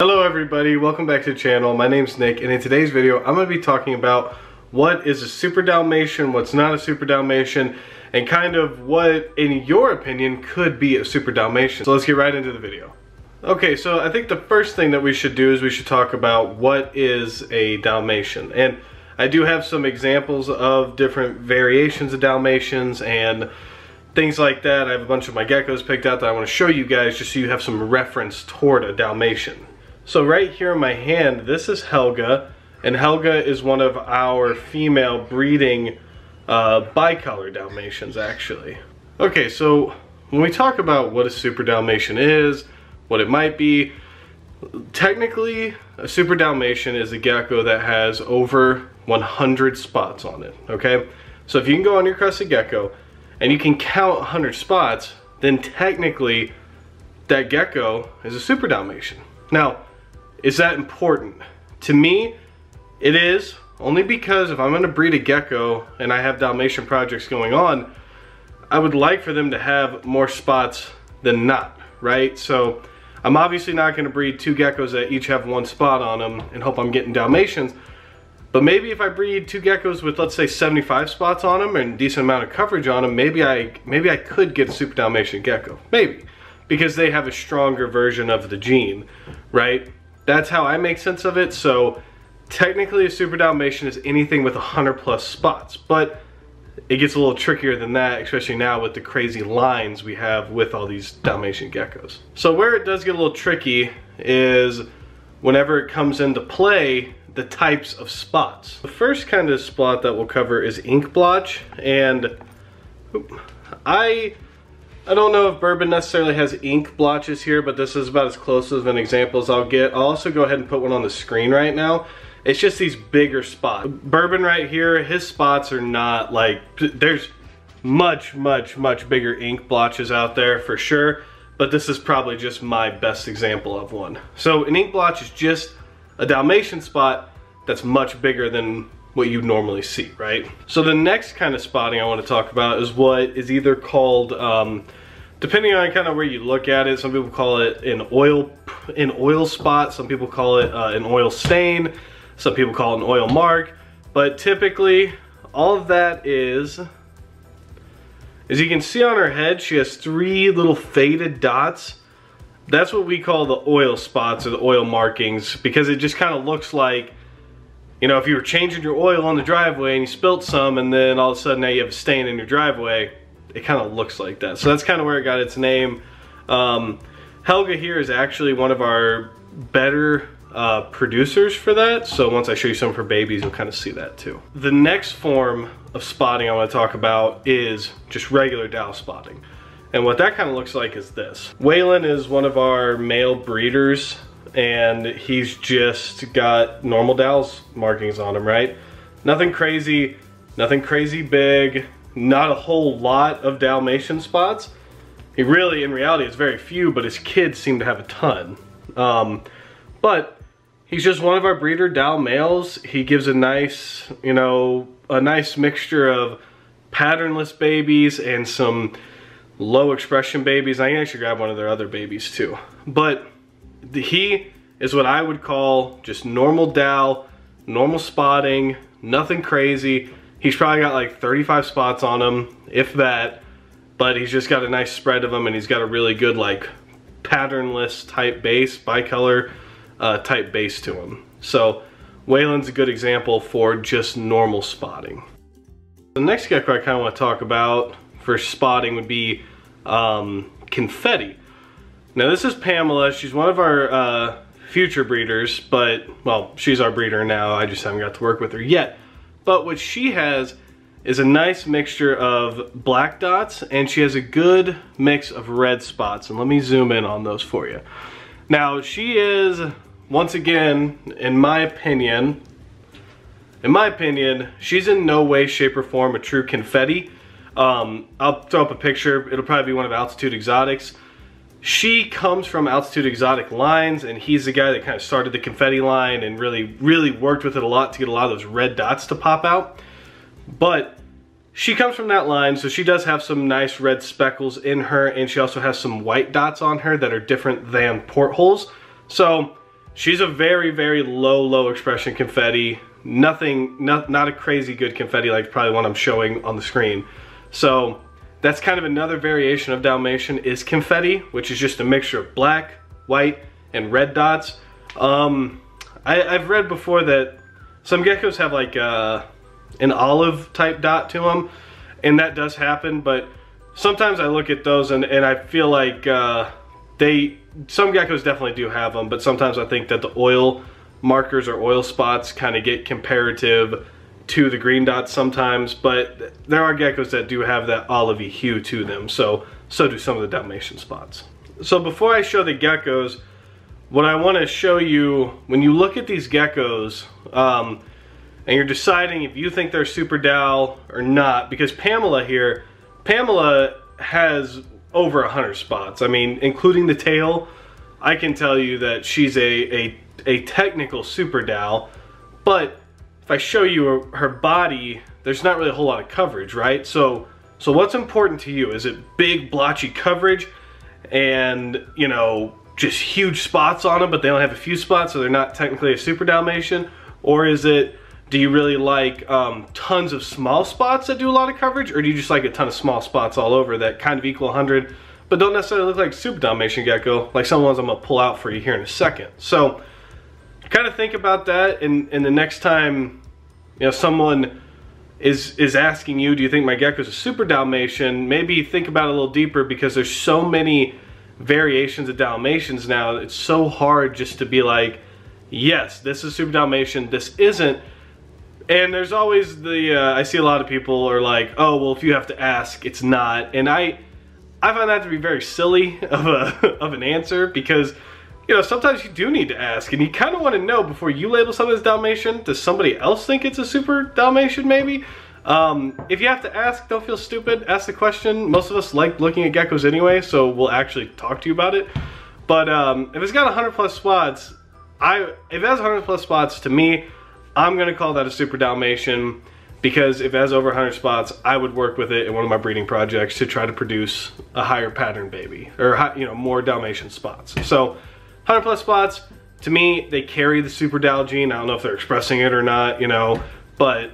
Hello everybody, welcome back to the channel. My name's Nick, and in today's video I'm going to be talking about what is a Super Dalmatian, what's not a Super Dalmatian, and kind of what, in your opinion, could be a Super Dalmatian. So let's get right into the video. Okay, so I think the first thing that we should do is we should talk about what is a Dalmatian. And I do have some examples of different variations of Dalmatians and things like that. I have a bunch of my geckos picked out that I want to show you guys just so you have some reference toward a Dalmatian. So right here in my hand, this is Helga, and Helga is one of our female breeding bicolor Dalmatians, actually. Okay, so when we talk about what a Super Dalmatian is, what it might be, technically a Super Dalmatian is a gecko that has over 100 spots on it, okay? So if you can go on your Crested Gecko and you can count 100 spots, then technically that gecko is a Super Dalmatian. Now, is that important? To me, it is, only because if I'm going to breed a gecko and I have Dalmatian projects going on, I would like for them to have more spots than not, right? So I'm obviously not going to breed two geckos that each have one spot on them and hope I'm getting Dalmatians. But maybe if I breed two geckos with, let's say, 75 spots on them and a decent amount of coverage on them, maybe I could get a Super Dalmatian gecko. Maybe. Because they have a stronger version of the gene, right? That's how I make sense of it. So technically a Super Dalmatian is anything with 100 plus spots, but it gets a little trickier than that, especially now with the crazy lines we have with all these Dalmatian geckos. So where it does get a little tricky is whenever it comes into play, the types of spots. The first kind of spot that we'll cover is ink blotch, and I don't know if bourbon necessarily has ink blotches here, but this is about as close of an example as I'll get. I'll also go ahead and put one on the screen right now. It's just these bigger spots. Bourbon right here, his spots are not like, there's much bigger ink blotches out there for sure, but this is probably just my best example of one. So an ink blotch is just a Dalmatian spot that's much bigger than what you normally see, right? So the next kind of spotting I want to talk about is what is either called, depending on kind of where you look at it, some people call it an oil spot, some people call it an oil stain, some people call it an oil mark, but typically all of that is, as you can see on her head, she has three little faded dots. That's what we call the oil spots or the oil markings, because it just kind of looks like, you know, if you were changing your oil on the driveway and you spilt some and then all of a sudden now you have a stain in your driveway, it kind of looks like that. So that's kind of where it got its name. Helga here is actually one of our better producers for that. So once I show you some of her babies, you'll kind of see that too. The next form of spotting I want to talk about is just regular Dal spotting. And what that kind of looks like is this. Waylon is one of our male breeders, and he's just got normal Dal's markings on him, right? Nothing crazy big, not a whole lot of Dalmatian spots. He really, in reality, is very few, but his kids seem to have a ton. But he's just one of our breeder Dal males. He gives a nice, you know, a nice mixture of patternless babies and some low expression babies. I can actually grab one of their other babies too. But he is what I would call just normal Dal, normal spotting, nothing crazy. He's probably got like 35 spots on him, if that, but he's just got a nice spread of them, and he's got a really good like patternless type base, bicolor type base to him. So Waylon's a good example for just normal spotting. The next gecko I kind of want to talk about for spotting would be Confetti. Now this is Pamela. She's one of our future breeders, but, well, she's our breeder now. I just haven't got to work with her yet. But what she has is a nice mixture of black dots, and she has a good mix of red spots. And let me zoom in on those for you. Now she is, once again, in my opinion, she's in no way, shape, or form a true Confetti. I'll throw up a picture. It'll probably be one of Altitude Exotics. She comes from Altitude Exotic lines, and he's the guy that kind of started the Confetti line and really worked with it a lot to get a lot of those red dots to pop out. But she comes from that line, so she does have some nice red speckles in her, and she also has some white dots on her that are different than portholes. So she's a very, very low expression confetti. Nothing, not a crazy good confetti like probably one I'm showing on the screen. So that's kind of another variation of Dalmatian is confetti, which is just a mixture of black, white, and red dots. I've read before that some geckos have like an olive type dot to them, and that does happen, but sometimes I look at those and I feel like some geckos definitely do have them, but sometimes I think that the oil markers or oil spots kind of get comparative to the green dots sometimes, but there are geckos that do have that olivey hue to them, so do some of the Dalmatian spots. So before I show the geckos, what I want to show you, when you look at these geckos, and you're deciding if you think they're super Dal or not, because Pamela has over 100 spots. I mean, including the tail, I can tell you that she's a technical super Dal, but if I show you her body, there's not really a whole lot of coverage, right? So what's important to you? Is it big blotchy coverage and, you know, just huge spots on them, but they only have a few spots, so they're not technically a super Dalmatian? Or is it, do you really like tons of small spots that do a lot of coverage, or do you just like a ton of small spots all over that kind of equal 100, but don't necessarily look like super Dalmatian gecko, like some ones I'm gonna pull out for you here in a second? So kind of think about that, and the next time, you know, someone is asking you, do you think my gecko is a super Dalmatian, maybe think about it a little deeper, because there's so many variations of Dalmatians now. It's so hard just to be like, yes, this is super Dalmatian, this isn't. And there's always the I see a lot of people are like, oh, well, if you have to ask, it's not. And I find that to be very silly of an answer, because, you know, sometimes you do need to ask, and you kind of want to know before you label something as Dalmatian, does somebody else think it's a super Dalmatian maybe? If you have to ask, don't feel stupid, ask the question. Most of us like looking at geckos anyway, so we'll actually talk to you about it. But if it's got 100 plus spots, if it has 100 plus spots, to me, I'm gonna call that a super Dalmatian, because if it has over 100 spots, I would work with it in one of my breeding projects to try to produce a higher pattern baby, or, you know, more Dalmatian spots. So 100 plus spots, to me, they carry the super Dal gene. I don't know if they're expressing it or not, you know, but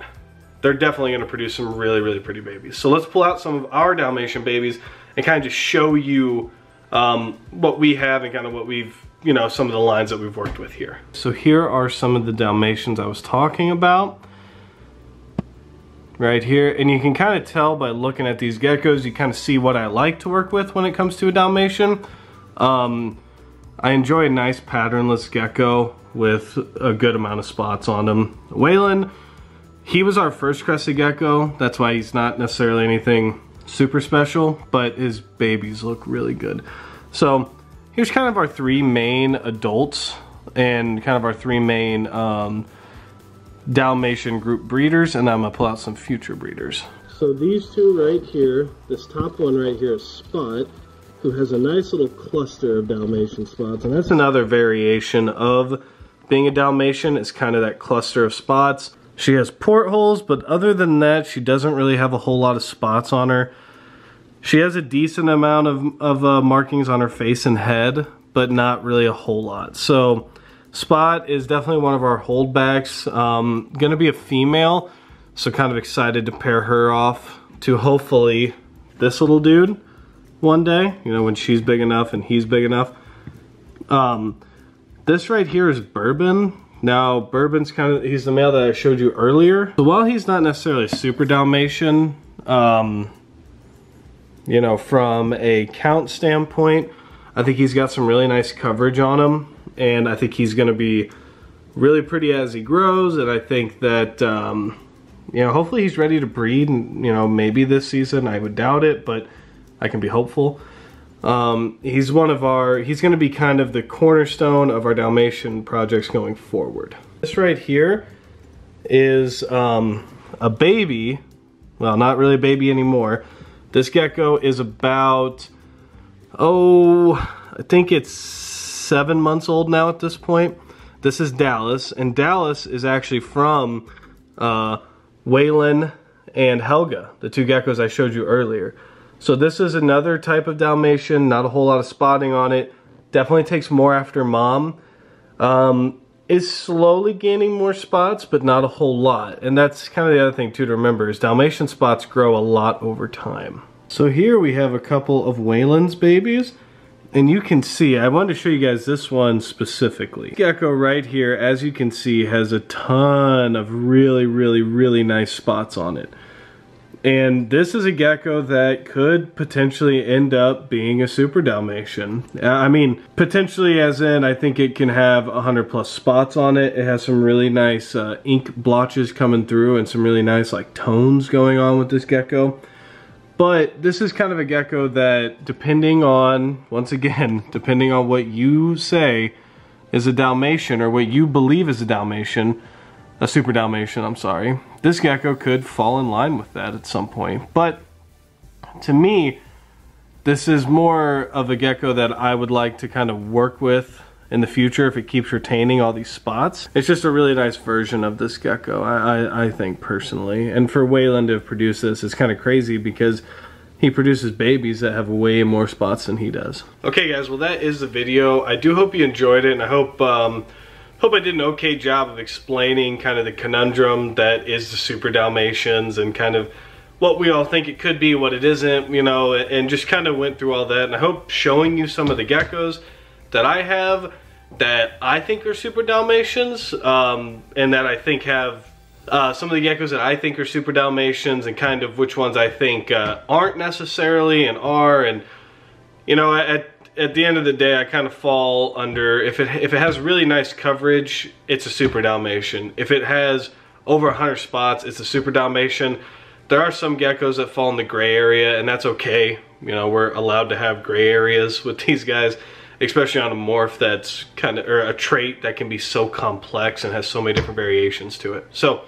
they're definitely gonna produce some really, really pretty babies. So let's pull out some of our Dalmatian babies and kind of just show you what we have and kind of what we've, you know, some of the lines that we've worked with here. So here are some of the Dalmatians I was talking about right here, and you can kind of tell by looking at these geckos, you kind of see what I like to work with when it comes to a Dalmatian. I enjoy a nice patternless gecko with a good amount of spots on him. Waylon, he was our first crested gecko, that's why he's not necessarily anything super special, but his babies look really good. So here's kind of our three main adults and kind of our three main Dalmatian group breeders, and I'm gonna pull out some future breeders. So these two right here, this top one right here is Spot, who has a nice little cluster of Dalmatian spots, and that's another variation of being a Dalmatian, is kind of that cluster of spots. She has portholes, but other than that, she doesn't really have a whole lot of spots on her. She has a decent amount of markings on her face and head, but not really a whole lot. So Spot is definitely one of our holdbacks. Gonna be a female, so kind of excited to pair her off to hopefully this little dude one day, you know, when she's big enough and he's big enough. This right here is Bourbon. Now, Bourbon's kind of, he's the male that I showed you earlier. So while he's not necessarily a super Dalmatian, you know, from a count standpoint, I think he's got some really nice coverage on him, and I think he's gonna be really pretty as he grows, and I think that, you know, hopefully he's ready to breed, and, you know, maybe this season. I would doubt it, but I can be hopeful. He's gonna be kind of the cornerstone of our Dalmatian projects going forward. This right here is a baby, well, not really a baby anymore. This gecko is about, oh, I think it's 7 months old now at this point. This is Dallas, and Dallas is actually from Waylon and Helga, the two geckos I showed you earlier. So this is another type of Dalmatian, not a whole lot of spotting on it. Definitely takes more after mom. is slowly gaining more spots, but not a whole lot. And that's kind of the other thing too to remember, is Dalmatian spots grow a lot over time. So here we have a couple of Wayland's babies, and you can see, I wanted to show you guys this one specifically. Gecko right here, as you can see, has a ton of really nice spots on it. And this is a gecko that could potentially end up being a super Dalmatian. I mean, potentially as in, I think it can have 100+ spots on it. It has some really nice ink blotches coming through and some really nice like tones going on with this gecko. But this is kind of a gecko that, depending on, once again, depending on what you say is a Dalmatian or what you believe is a Dalmatian, a super Dalmatian, I'm sorry, this gecko could fall in line with that at some point. But to me, this is more of a gecko that I would like to kind of work with in the future if it keeps retaining all these spots. It's just a really nice version of this gecko, I think personally. And for Wayland to have produced this is kind of crazy because he produces babies that have way more spots than he does. Okay guys, well that is the video. I do hope you enjoyed it, and I hope I did an okay job of explaining kind of the conundrum that is the super Dalmatians and kind of what we all think it could be, what it isn't, you know, and just kind of went through all that. And I hope showing you some of the geckos that I have that I think are super Dalmatians, and that I think have some of the geckos that I think are super Dalmatians, and kind of which ones I think aren't necessarily and are. And you know, at the end of the day, I kind of fall under, if it has really nice coverage, it's a super Dalmatian. If it has over 100 spots, it's a super Dalmatian. There are some geckos that fall in the gray area, and that's okay. You know, we're allowed to have gray areas with these guys, especially on a morph that's kind of, or a trait that can be so complex and has so many different variations to it. So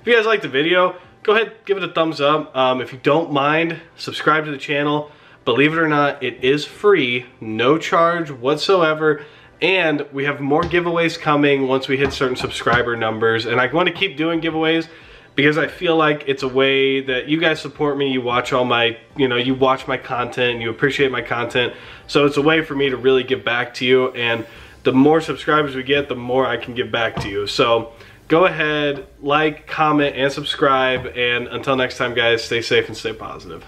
if you guys liked the video, go ahead, give it a thumbs up. If you don't mind, subscribe to the channel. Believe it or not, it is free, no charge whatsoever, and we have more giveaways coming once we hit certain subscriber numbers. And I want to keep doing giveaways because I feel like it's a way that you guys support me. You watch all my, you know, you watch my content, you appreciate my content, so it's a way for me to really give back to you. And the more subscribers we get, the more I can give back to you. So go ahead, like, comment, and subscribe. And until next time, guys, stay safe and stay positive.